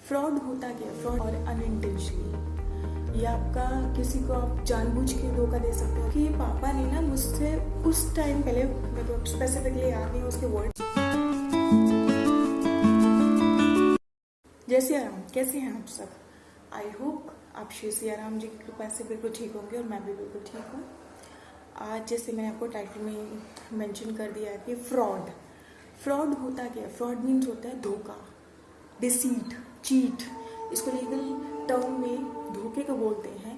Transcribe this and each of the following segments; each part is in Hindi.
फ्रॉड होता क्या है? फ्रॉड और अनइंटेंशनली ये आपका किसी को आप जानबूझ के धोखा दे सकते हो। कि पापा ने ना मुझसे उस टाइम पहले, मेरे को स्पेसिफिकली याद नहीं उसके वर्ड, जय सिया राम, कैसे हैं आप सब? आई होप आप श्री सिया राम जी की कृपा से बिल्कुल ठीक होंगे और मैं भी बिल्कुल ठीक हूँ। आज जैसे मैंने आपको टाइटल में मेंशन कर दिया है कि फ्रॉड होता क्या है? फ्रॉड मीन्स होता है धोखा, डिसीट, चीट। इसको लीगल टर्म में धोखे को बोलते हैं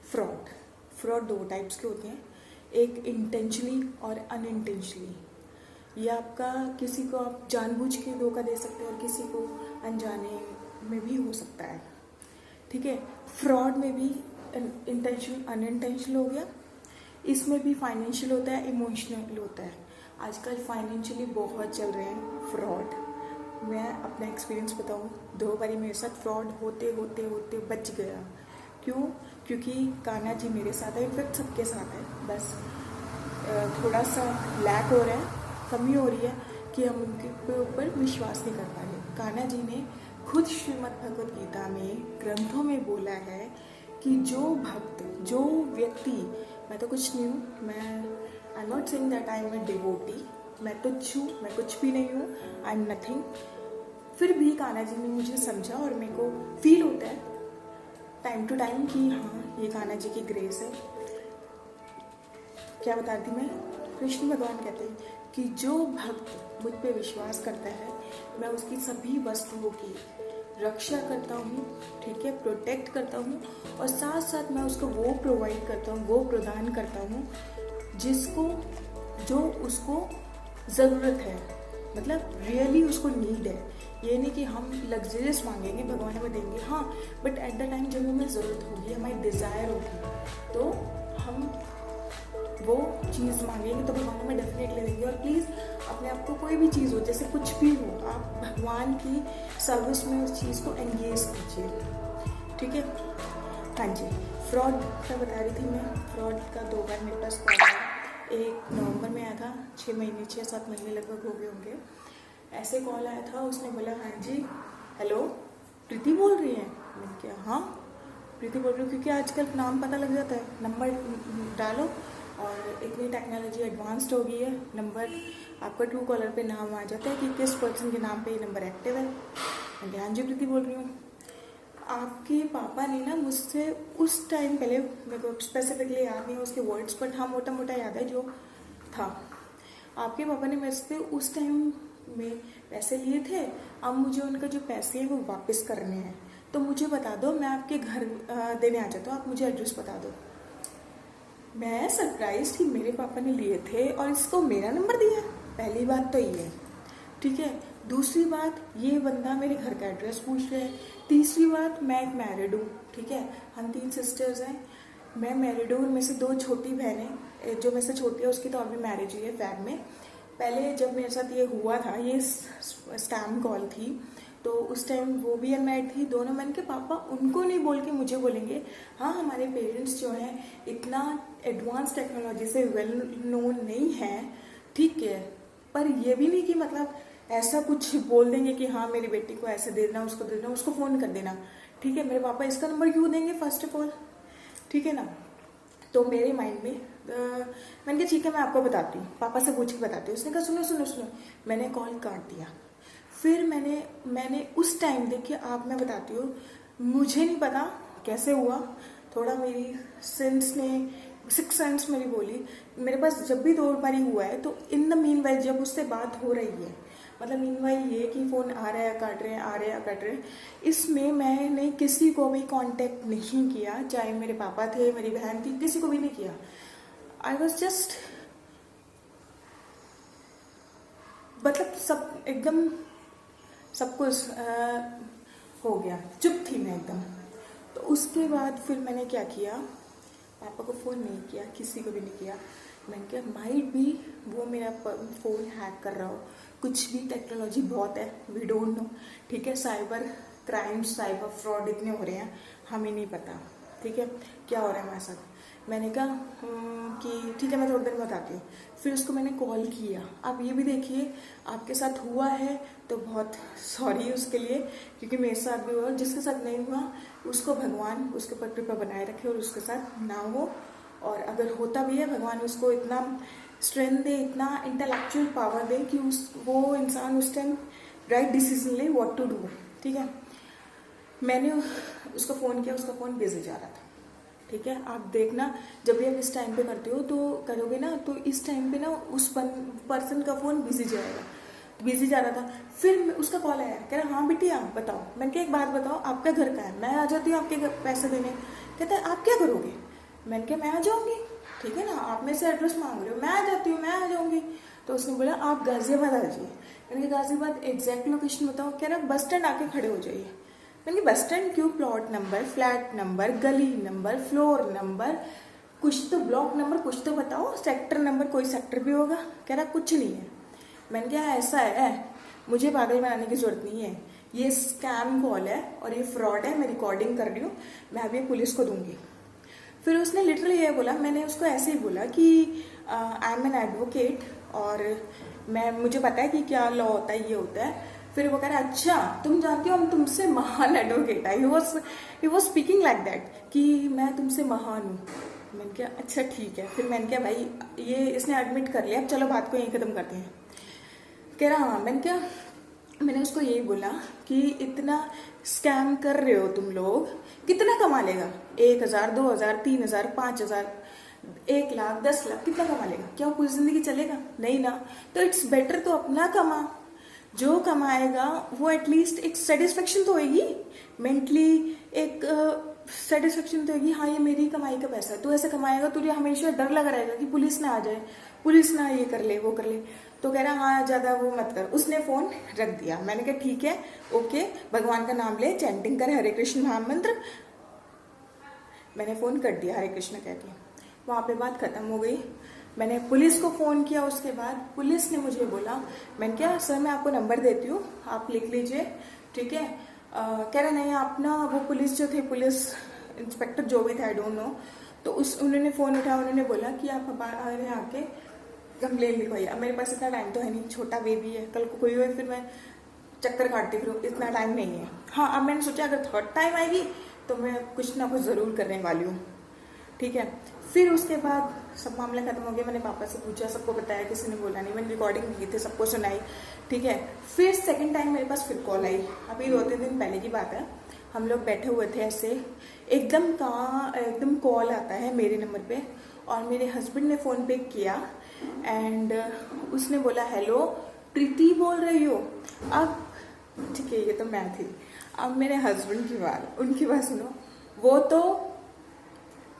फ्रॉड दो टाइप्स के होते हैं, एक इंटेंशनली और अनइंटेंशनली। ये आपका किसी को आप जानबूझ के धोखा दे सकते हो और किसी को अनजाने में भी हो सकता है। ठीक है, फ्रॉड में भी इंटेंशनल अनइंटेंशनल हो गया। इसमें भी फाइनेंशियल होता है, इमोशनल होता है। आजकल फाइनेंशियली बहुत चल रहे हैं फ्रॉड। मैं अपना एक्सपीरियंस बताऊँ, 2 बारी मेरे साथ फ्रॉड होते होते होते बच गया। क्यों? क्योंकि कान्हा जी मेरे साथ है, इनफैक्ट सबके साथ है। बस थोड़ा सा लैक हो रहा है, कमी हो रही है कि हम उनके ऊपर विश्वास नहीं कर पा रहे। कान्हा जी ने खुद श्रीमद् भगवद गीता में ग्रंथों में बोला है कि जो भक्त, जो व्यक्ति, मैं तो कुछ नहीं हूँ, मैं I am not saying that I am a devotee, मैं तुच्छ हूँ, मैं कुछ भी नहीं हूँ, आई एम नथिंग। फिर भी कान्हा जी ने मुझे समझा और मेरे को फील होता है टाइम टू टाइम कि हाँ, ये कान्हा जी की ग्रेस है। क्या बताती मैं? कृष्ण भगवान कहते हैं कि जो भक्त मुझ पे विश्वास करता है, मैं उसकी सभी वस्तुओं की रक्षा करता हूँ, ठीक है, प्रोटेक्ट करता हूँ, और साथ साथ मैं उसको वो प्रोवाइड करता हूँ, वो प्रदान करता हूँ जिसको, जो उसको ज़रूरत है, मतलब रियली उसको नीड है। ये नहीं कि हम लग्जरियस मांगेंगे, भगवान हमें देंगे, हाँ, बट एट द टाइम जब हमें ज़रूरत होगी, हमारी डिज़ायर होगी, तो हम वो चीज़ मांगेंगे तो भगवान हमें डेफिनेटली देंगे। और प्लीज़ अपने आप को कोई भी चीज़ हो, जैसे कुछ भी हो, आप भगवान की सर्विस में उस चीज़ को एंगेज कीजिए, ठीक है। हाँ जी, फ्रॉड का बता रही थी मैं। फ्रॉड का 2 बार मेरे पास कॉल आया। एक नवंबर में आया था, 6-7 महीने लगभग हो गए होंगे। ऐसे कॉल आया था, उसने बोला हाँ जी, हेलो प्रीति बोल रही हैं? मैंने कहा हाँ प्रीति बोल रही हूँ, क्योंकि आजकल नाम पता लग जाता है, नंबर डालो और इतनी टेक्नोलॉजी एडवांस्ड हो गई है, नंबर आपका ट्रू कॉलर पे नाम आ जाता है कि किस पर्सन के नाम पे ये नंबर एक्टिव है। मैं हाँ जी प्रीति बोल रही हूँ। आपके पापा ने ना मुझसे उस टाइम पहले, मेरे को स्पेसिफिकली याद नहीं उसके वर्ड्स, बट हाँ मोटा मोटा याद है जो था। आपके पापा ने मेरे से उस टाइम में पैसे लिए थे, अब मुझे उनका जो पैसे हैं वो वापस करने हैं, तो मुझे बता दो, मैं आपके घर देने आ जाता हूँ, आप मुझे एड्रेस बता दो। मैं सरप्राइज थी, मेरे पापा ने लिए थे और इसको मेरा नंबर दिया। पहली बात तो ये है, ठीक है। दूसरी बात, ये बंदा मेरे घर का एड्रेस पूछ रहा है। तीसरी बात, मैं एक मैरिड हूँ, ठीक है, हम 3 सिस्टर्स हैं, मैं मैरिड हूँ, उनमें से 2 छोटी बहनें, जो मेरे से छोटी है उसकी तो अभी मैरिज हुई है फैब में। पहले जब मेरे साथ ये हुआ था, ये स्कैम कॉल थी, तो उस टाइम वो भी अनमैरिड थी, दोनों। मैंने के पापा उनको नहीं बोल के मुझे बोलेंगे? हाँ, हमारे पेरेंट्स जो हैं इतना एडवांस टेक्नोलॉजी से वेल नोन नहीं है, ठीक है, पर ये भी नहीं कि मतलब ऐसा कुछ बोल देंगे कि हाँ मेरी बेटी को ऐसे दे देना, उसको दे देना, उसको फ़ोन कर देना, ठीक है। मेरे पापा इसका नंबर क्यों देंगे फर्स्ट ऑफ ऑल, ठीक है ना। तो मेरे माइंड में मैंने कहा ठीक है, मैं आपको बताती हूँ, पापा से पूछ के बताती हूँ। उसने कहा सुनो सुनो सुनो, मैंने कॉल काट दिया। फिर मैंने उस टाइम, देखिए आप, मैं बताती हूँ, मुझे नहीं पता कैसे हुआ, थोड़ा मेरी सिक्स सेंस मेरी बोली। मेरे पास जब भी 2 बारी हुआ है, तो इन द मीन वाइल जब उससे बात हो रही है, मतलब मीन वाइल ये कि फ़ोन आ रहा है काट रहे हैं, आ रहे हैं काट रहे हैं, इसमें मैंने किसी को भी कांटेक्ट नहीं किया, चाहे मेरे पापा थे, मेरी बहन थी, किसी को भी नहीं किया। आई वॉज जस्ट, मतलब सब एकदम सब कुछ हो गया, चुप थी मैं एकदम। तो उसके बाद फिर मैंने क्या किया, पापा को फ़ोन नहीं किया, किसी को भी नहीं किया। मैंने कहा माइट भी वो मेरा फ़ोन हैक कर रहा हो, कुछ भी, टेक्नोलॉजी बहुत है, वी डोंट नो, ठीक है। साइबर क्राइम, साइबर फ्रॉड इतने हो रहे हैं, हमें नहीं पता, ठीक है, क्या हो रहा है हमारे साथ। मैंने कहा कि ठीक है मैं थोड़ी देर में बताती हूँ। फिर उसको मैंने कॉल किया। आप ये भी देखिए, आपके साथ हुआ है तो बहुत सॉरी उसके लिए, क्योंकि मेरे साथ भी हुआ। जिसके साथ नहीं हुआ उसको भगवान उसके ऊपर कृपा बनाए रखे और उसके साथ ना हो, और अगर होता भी है भगवान उसको इतना स्ट्रेंथ दे, इतना इंटेलेक्चुअल पावर दे कि वो इंसान उस टाइम राइट डिसीजन ले व्हाट टू डू। ठीक है, मैंने उसको फ़ोन किया, उसका फ़ोन बिजी जा रहा था। ठीक है, आप देखना जब भी आप इस टाइम पे करते हो तो करोगे ना, तो इस टाइम पे ना उस पर्सन का फ़ोन बिजी जाएगा। बिजी जा रहा था। फिर उसका कॉल आया, कह रहा हाँ बेटी आप बताओ। मैंने कहा एक बात बताओ, आपका घर कहाँ है, मैं आ जाती हूँ आपके घर पैसे देने। कहता है आप क्या करोगे। मैंने कहा मैं आ जाऊँगी, ठीक है ना, आप मेरे से एड्रेस मांग रहे हो, मैं आ जाती हूँ, मैं आ जाऊँगी। तो उसने बोला आप गाजियाबाद आ जाइए। मैंने कहा गाजियाबाद एग्जैक्ट लोकेशन बताओ। कह रहा बस स्टैंड आके खड़े हो जाइए। मैंने कहा बस स्टैंड क्यों, प्लॉट नंबर, फ्लैट नंबर, गली नंबर, फ्लोर नंबर, कुछ तो ब्लॉक नंबर कुछ तो बताओ, सेक्टर नंबर कोई सेक्टर भी होगा। कह रहा कुछ नहीं है। मैंने कहा ऐसा है, मुझे पागल बनाने की जरूरत नहीं है, ये स्कैम कॉल है और ये फ्रॉड है, मैं रिकॉर्डिंग कर रही हूँ, मैं अभी पुलिस को दूंगी। फिर उसने लिटरली ये बोला, मैंने उसको ऐसे ही बोला कि आई एम एन एडवोकेट और मुझे पता है कि क्या लॉ होता है, ये होता है। फिर वो कह रहा अच्छा तुम जानती हो हम तुमसे महान एडवोकेट है। He was speaking like that कि मैं तुमसे महान हूँ। मैंने कहा अच्छा ठीक है। फिर मैंने कहा भाई ये इसने एडमिट कर लिया, अब चलो बात को यहीं खत्म करते हैं। कह रहा हाँ। मैंने उसको यही बोला कि इतना स्कैम कर रहे हो तुम लोग, कितना कमा लेगा, 1,000, 2,000, 3,000, 5,000, 1,00,000, 10,00,000, कितना कमा लेगा, क्या वो पूरी जिंदगी चलेगा, नहीं ना। तो इट्स बेटर तो अपना कमा, जो कमाएगा वो एटलीस्ट एक सेटिस्फेक्शन तो होगी, मेंटली एक सेटिस्फेक्शन तो होगी, हाँ ये मेरी कमाई का पैसा है। तू ऐसे कमाएगा तुझे हमेशा डर लगा रहेगा कि पुलिस ना आ जाए, पुलिस ना ये कर ले वो कर ले। तो कह रहा हाँ ज्यादा वो मत कर। उसने फोन रख दिया। मैंने कहा ठीक है ओके, भगवान का नाम ले, चैंटिंग कर, हरे कृष्ण महामंत्र। मैंने फोन कर दिया हरे कृष्ण कह के, वहां पे बात खत्म हो गई। मैंने पुलिस को फोन किया, उसके बाद पुलिस ने मुझे बोला, मैंने कहा सर मैं आपको नंबर देती हूँ आप लिख लीजिए, ठीक है। कह रहा नहीं आप ना, वो पुलिस जो थे, पुलिस इंस्पेक्टर जो भी थे आई डोंट नो, तो उन्होंने फोन उठाया, उन्होंने बोला कि आप हमारे यहाँ आके कंप्लेन लिखवाइए। अब मेरे पास इतना टाइम तो है नहीं, छोटा बेबी है, कल को कोई हुए फिर मैं चक्कर काटती फिर, इतना टाइम नहीं है। हाँ अब मैंने सोचा अगर थर्ड टाइम आएगी तो मैं कुछ ना कुछ जरूर करने वाली हूँ, ठीक है। फिर उसके बाद सब मामला खत्म हो गया। मैंने पापा से पूछा, सबको बताया, किसी ने बोला नहीं, मैंने रिकॉर्डिंग की थी, सबको सुनाई, ठीक है। फिर सेकंड टाइम मेरे पास फिर कॉल आई, अभी 2-3 दिन पहले की बात है। हम लोग बैठे हुए थे ऐसे, एकदम कॉल आता है मेरे नंबर पे, और मेरे हस्बैंड ने फ़ोन पे किया एंड उसने बोला हेलो प्रीति बोल रही हो। अब ठीक है ये तो मैं थी। अब मेरे हस्बैंड की बात, उनकी बात सुनो, वो तो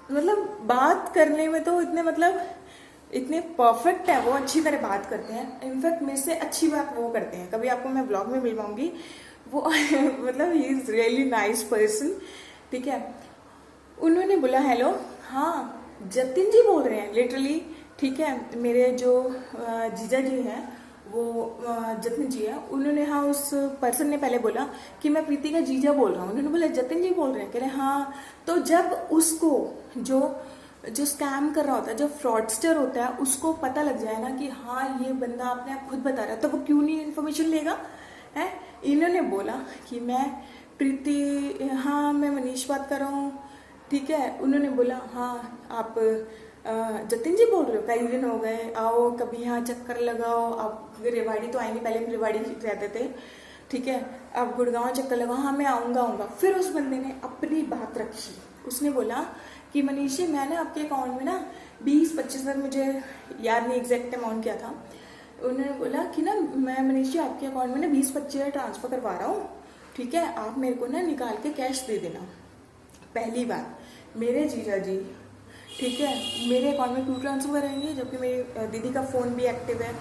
मतलब बात करने में तो इतने परफेक्ट है, वो अच्छी तरह बात करते हैं। इनफैक्ट मेरे से अच्छी बात वो करते हैं। कभी आपको मैं ब्लॉग में मिलवाऊंगी वो मतलब he is really nice person, ठीक है। उन्होंने बोला हेलो, हाँ जतिन जी बोल रहे हैं लिटरली, ठीक है। मेरे जो जीजा जी हैं वो जतिन जी है। उन्होंने हाँ, उस पर्सन ने पहले बोला कि मैं प्रीति का जीजा बोल रहा हूँ। उन्होंने बोला जतिन जी बोल रहे हैं, कह रहे हाँ। तो जब उसको जो स्कैम कर रहा होता है, जो फ्रॉडस्टर होता है, उसको पता लग जाए ना कि हाँ ये बंदा अपने आप खुद बता रहा है, तो वो क्यों नहीं इन्फॉर्मेशन लेगा, है। इन्होंने बोला कि मैं प्रीति, हाँ मैं मनीष बात कर रहा हूँ, ठीक है। उन्होंने बोला हाँ आप जतिन जी बोल रहे हो, कई दिन हो गए, आओ कभी यहाँ चक्कर लगाओ। आप रेवाड़ी तो आएंगे, पहले रेवाड़ी रहते थे, ठीक है। अब गुड़गांव चक्कर लगाओ, हाँ मैं आऊँगा। फिर उस बंदे ने अपनी बात रखी। उसने बोला कि मनीष जी मैं ना आपके अकाउंट में ना 20-25 हज़ार, मुझे याद नहीं एग्जैक्ट अमाउंट क्या था। उन्होंने बोला कि ना मैं मनीष जी आपके अकाउंट में ना 20-25 हज़ार ट्रांसफर करवा रहा हूँ, ठीक है, आप मेरे को ना निकाल के कैश दे देना। पहली बात, मेरे जीजा जी, ठीक है, मेरे अकाउंट में क्यों ट्रांसफर करेंगे, जबकि मेरी दीदी का फ़ोन भी एक्टिव है,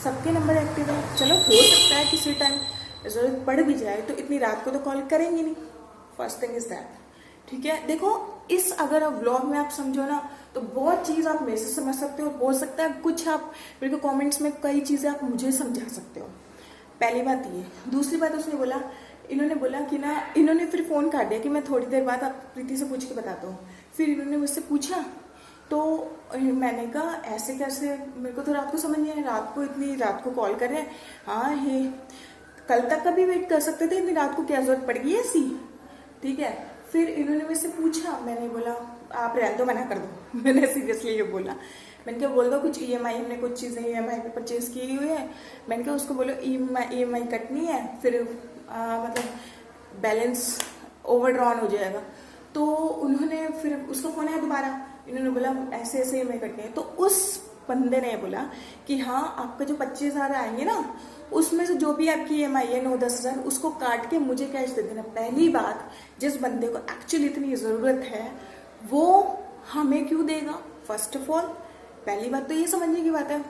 सबके नंबर एक्टिव है। चलो हो सकता है किसी टाइम ज़रूरत पड़ भी जाए, तो इतनी रात को तो कॉल करेंगे नहीं। फर्स्ट थिंग इज दैट, ठीक है। देखो इस अगर आप व्लॉग में आप समझो ना तो बहुत चीज़ आप मेरे से समझ सकते हो, हो सकता है कुछ आप मेरे को कमेंट्स में कई चीज़ें आप मुझे समझा सकते हो। पहली बात ये। दूसरी बात उसने बोला, इन्होंने बोला कि ना, इन्होंने फिर फ़ोन काट दिया कि मैं थोड़ी देर बाद आप प्रीति से पूछ के बताता हूँ। फिर इन्होंने मुझसे पूछा तो मैंने कहा ऐसे कैसे, मेरे को तो रात को समझ नहीं आया, रात को कॉल कर रहे हैं। हाँ ये कल तक का भी वेट कर सकते थे, इतनी रात को क्या जरूरत पड़ गई ऐसी। ठीक है, फिर इन्होंने मेरे से पूछा, मैंने बोला आप रहने दो, मना कर दो। मैंने सीरियसली ये बोला, मैंने क्या बोल दो कुछ EMI, हमने कुछ चीज़ें EMI पे परचेज की हुई है, मैंने कहा उसको बोलो EMI कटनी है, फिर मतलब बैलेंस ओवरड्रॉन हो जाएगा। तो उन्होंने फिर उसका फ़ोन आया दोबारा, इन्होंने बोला ऐसे ऐसे EMI कटनी है। तो उस बंदे ने बोला कि हाँ आपका जो 25,000 आएंगे ना, उसमें से जो भी आपकी EMI है 9-10 हज़ार, उसको काट के मुझे कैश दे देना। पहली बात, जिस बंदे को एक्चुअली इतनी ज़रूरत है वो हमें क्यों देगा, फर्स्ट ऑफ ऑल पहली बात तो ये समझने की बात है।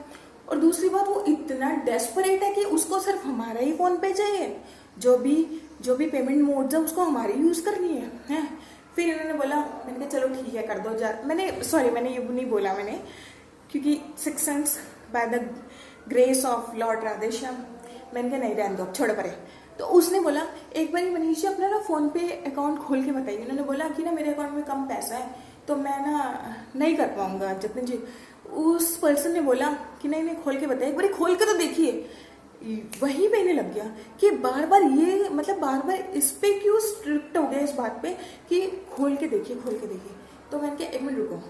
और दूसरी बात, वो इतना डेस्परेट है कि उसको सिर्फ हमारा ही फ़ोन पे चाहिए, जो भी पेमेंट मोड्स है उसको हमारी यूज़ करनी है। फिर इन्होंने बोला, मैंने कहा चलो ठीक है कर दो। मैंने ये नहीं बोला मैंने, क्योंकि 6 sense by the grace of Lord Radheshyam, मैंने कहा नहीं रहने दो, छोड़ परे। तो उसने बोला एक बार मनीष जी अपना ना फ़ोन पे अकाउंट खोल के बताइए। उन्होंने बोला कि ना मेरे अकाउंट में कम पैसा है तो मैं ना नहीं कर पाऊंगा जतिन जी। उस पर्सन ने बोला कि नहीं खोल के बताइए, एक बार खोल के तो देखिए। वहीं पे लग गया कि बार बार इस पे क्यों स्ट्रिक्ट हो गया इस बात पे कि खोल के देखिए। तो मैंने कहा 1 मिनट रुको।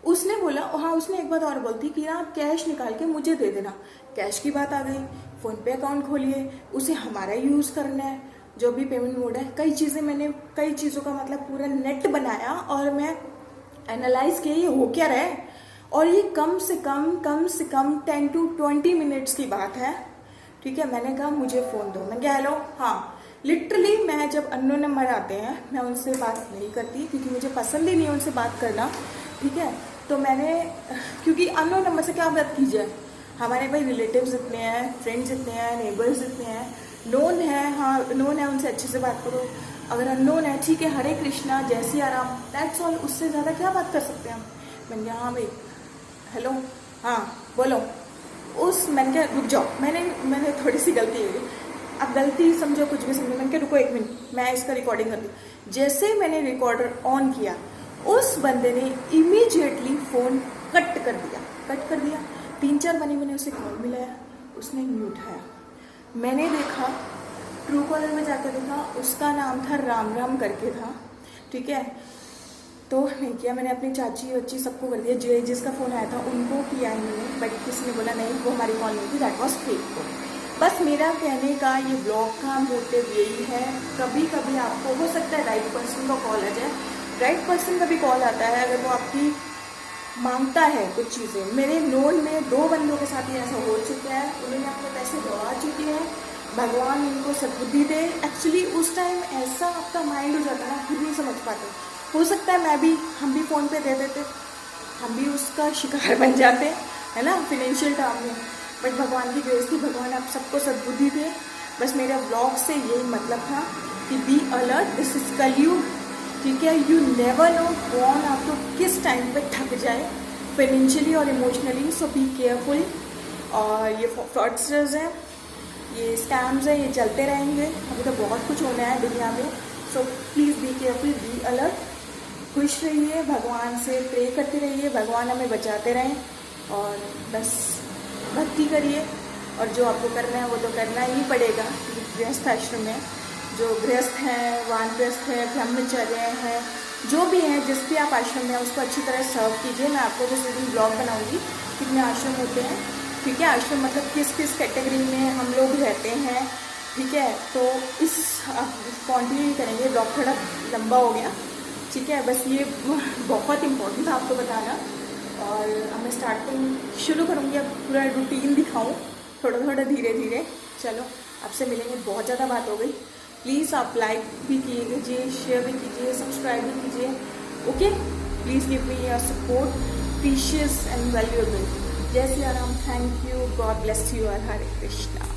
उसने बोला हाँ, उसने एक बात और बोलती कि ना आप कैश निकाल के मुझे दे देना। कैश की बात आ गई, फ़ोन पे अकाउंट खोलिए, उसे हमारा यूज़ करना है, जो भी पेमेंट मोड है। कई चीज़ों का मतलब पूरा नेट बनाया और मैं एनालाइज किया ये हो क्या रहा है। और ये कम से कम 10 to 20 मिनट्स की बात है। ठीक है, मैंने कहा मुझे फ़ोन दो। मैंने कहा हेलो, हाँ लिटरली मैं जब अननोन नंबर आते हैं मैं उनसे बात नहीं करती, क्योंकि मुझे पसंद ही नहीं है उनसे बात करना। ठीक है, तो मैंने, क्योंकि अननोन नंबर से क्या बात कीजिए, हमारे भाई रिलेटिव्स इतने हैं, फ्रेंड्स इतने हैं, नेबर्स इतने हैं। नोन है, हाँ नोन है, उनसे अच्छे से बात करो। अगर अननोन है ठीक है, हरे कृष्णा, जय सिया राम, दैट्स ऑल, उससे ज़्यादा क्या बात कर सकते हैं हम। मैंने कहा हाँ भाई हेलो, हाँ बोलो। मैंने कहा रुक जाओ, मैंने थोड़ी सी गलती हुई, अब गलती समझो कुछ भी समझो। मैंने कहा रुको 1 मिनट, मैं इसका रिकॉर्डिंग कर दी। जैसे मैंने रिकॉर्डर ऑन किया, उस बंदे ने इमीडिएटली फ़ोन कट कर दिया। 3-4 मैंने उसे कॉल मिलाया, उसने म्यूट है। मैंने देखा, ट्रू कॉलर में जाकर देखा, उसका नाम था राम करके था। ठीक है, तो नहीं किया मैंने, अपनी चाची वच्ची सबको कर दिया, जिसका फ़ोन आया था उनको किया ही मैंने, बट किसी ने बोला नहीं वो हमारी कॉल नहीं थी, दैट वॉज फेक कॉल। बस मेरा कहने का ये ब्लॉग का मोटिव यही है। कभी कभी आपको हो सकता है राइट पर्सन का कॉल आ जाए, राइट पर्सन का भी कॉल आता है अगर वो आपकी मांगता है कुछ चीज़ें। मेरे नोन में 2 बंदों के साथ ही ऐसा हो चुका है, उन्होंने अपने पैसे गवा चुके हैं, भगवान इनको सद्बुद्धि दे। एक्चुअली उस टाइम ऐसा आपका माइंड हो जाता है ना, खुद नहीं समझ पाते। हो सकता है हम भी फ़ोन पे दे देते, हम भी उसका शिकार बन जाते, है ना, फाइनेंशियल टर्म में। बट भगवान की ग्रेस थी, भगवान आप सबको सद्बुद्धि दे। बस मेरा व्लॉग से यही मतलब था कि बी अलर्ट, दिस इज कलयुग। ठीक है, यू नेवर नो कौन आपको किस टाइम पे ठग जाए फाइनेंशियली और इमोशनली, सो बी केयरफुल। और ये फ्रॉडस्टर्स हैं, ये स्कैम्स हैं, ये चलते रहेंगे, अभी तो बहुत कुछ होना है दुनिया में। So please be careful, be alert, खुश रहिए, भगवान से प्रे करते रहिए, भगवान हमें बचाते रहें, और बस भक्ति करिए। और जो आपको करना है वो तो करना ही पड़ेगा। गृहस्थ आश्रम में जो गृहस्थ हैं, वानप्रस्थ है, ब्रह्मचर्य हैं, जो भी हैं, जिस भी आप आश्रम में उसको अच्छी तरह सर्व कीजिए। मैं आपको जिस दिन ब्लॉग बनाऊंगी कितने आश्रम होते हैं। ठीक है, आश्रम मतलब किस किस कैटेगरी में हम लोग रहते हैं। ठीक है, तो इस कंटिन्यू करेंगे, ब्लॉग थोड़ा लंबा हो गया। ठीक है, बस ये बहुत इम्पोर्टेंट था आपको बताना। और अब मैं स्टार्टिंग शुरू करूँगी, अब पूरा रूटीन दिखाऊँ थोड़ा धीरे धीरे। चलो आपसे मिलेंगे, बहुत ज़्यादा बात हो गई। प्लीज़ आप लाइक भी कीजिए, शेयर भी कीजिए, सब्सक्राइब भी कीजिए। Okay, please give me your support, precious and valuable. जय Siya Ram, thank you, God bless you, हरे कृष्णा।